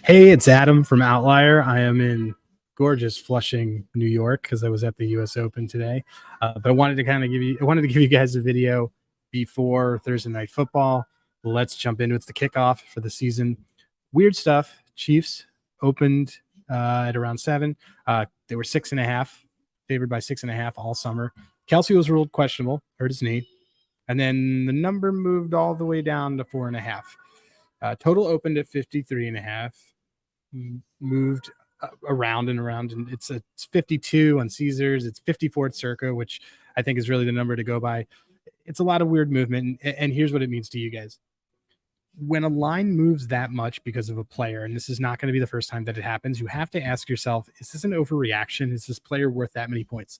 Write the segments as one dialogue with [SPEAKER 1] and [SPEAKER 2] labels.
[SPEAKER 1] Hey, it's Adam from Outlier. I am in gorgeous Flushing, New York, because I was at the U.S. Open today. But I wanted to give you guys a video before Thursday night football. Let's jump into it. It's the kickoff for the season. Weird stuff. Chiefs opened at around 7. They were 6.5, favored by 6.5 all summer. Kelce was ruled questionable, hurt his knee, and then the number moved all the way down to 4.5. Total opened at 53.5. Moved around and around, and it's 52 on Caesars. It's 54 at Circa, which I think is really the number to go by. It's a lot of weird movement, and here's what it means to you guys. When a line moves that much because of a player, and this is not going to be the first time that it happens, you have to ask yourself, is this an overreaction? Is this player worth that many points?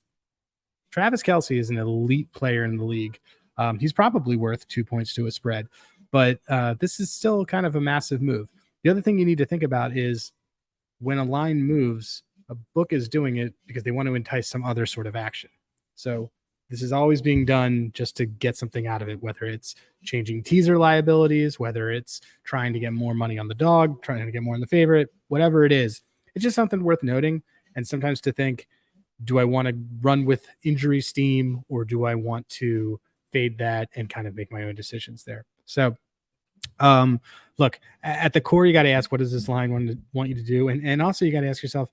[SPEAKER 1] Travis Kelce is an elite player in the league. He's probably worth 2 points to a spread, but this is still kind of a massive move. The other thing you need to think about is when a line moves, a book is doing it because they want to entice some other sort of action. So this is always being done just to get something out of it, whether it's changing teaser liabilities, whether it's trying to get more money on the dog, trying to get more on the favorite, whatever it is. It's just something worth noting. And sometimes to think, do I want to run with injury steam, or do I want to fade that and kind of make my own decisions there? So look, at the core, you got to ask, what does this line want you to do? And also you got to ask yourself,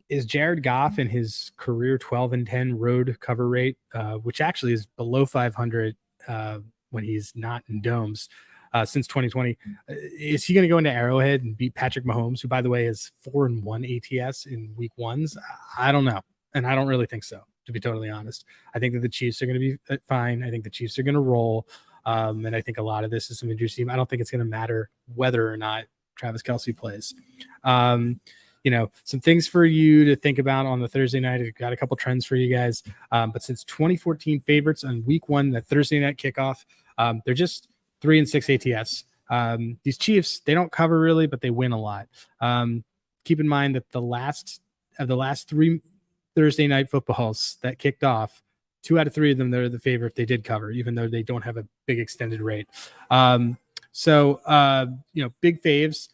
[SPEAKER 1] is Jared Goff in his career 12-10 road cover rate, which actually is below 500 when he's not in domes since 2020, is he going to go into Arrowhead and beat Patrick Mahomes, who, by the way, is 4-1 ATS in week ones? I don't know. And I don't really think so, to be totally honest. I think that the Chiefs are going to be fine. I think the Chiefs are going to roll. And I think a lot of this is some injury team. I don't think it's going to matter whether or not Travis Kelce plays. Some things for you to think about on the Thursday night. I've got a couple trends for you guys. But since 2014 favorites on week 1, that Thursday night kickoff, they're just 3-6 ATS. These Chiefs, they don't cover really, but they win a lot. Keep in mind that the last 3 Thursday night footballs that kicked off, 2 out of 3 of them, they're the favorite. They did cover, even though they don't have a big extended rate. Big faves,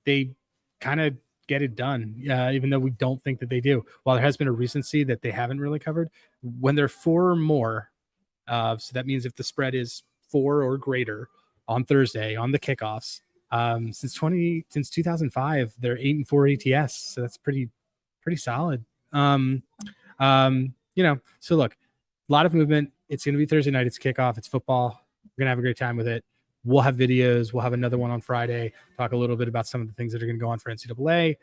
[SPEAKER 1] they kind of get it done, even though we don't think that they do. While there has been a recency that they haven't really covered, when they're 4 or more, so that means if the spread is 4 or greater on Thursday on the kickoffs, since 2005, they're 8-4 ATS. So that's pretty solid. So look, a lot of movement. It's going to be Thursday night. It's kickoff. It's football. We're going to have a great time with it. We'll have videos. We'll have another one on Friday. Talk a little bit about some of the things that are going to go on for NCAA.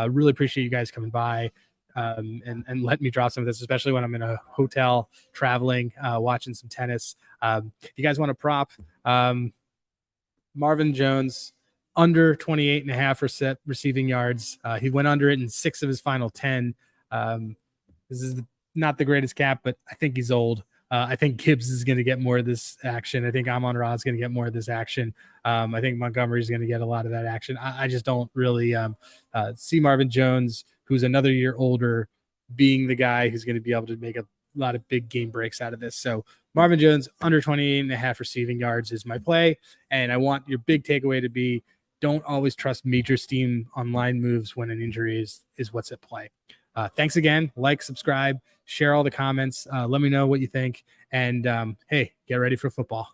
[SPEAKER 1] Really appreciate you guys coming by and let me drop some of this, especially when I'm in a hotel traveling, watching some tennis. If you guys want to prop, Marvin Jones, under 28.5 receiving yards. He went under it in 6 of his final 10. This is not the greatest cap, but I think he's old. I think Gibbs is going to get more of this action. I think Amon-Ra is going to get more of this action. I think Montgomery is going to get a lot of that action. I just don't really see Marvin Jones, who's another year older, being the guy who's going to be able to make a lot of big game breaks out of this. So Marvin Jones, under 28.5 receiving yards is my play. And I want your big takeaway to be, don't always trust major steam on line moves when an injury is what's at play. Thanks again. Like, subscribe, share all the comments. Let me know what you think. And hey, get ready for football.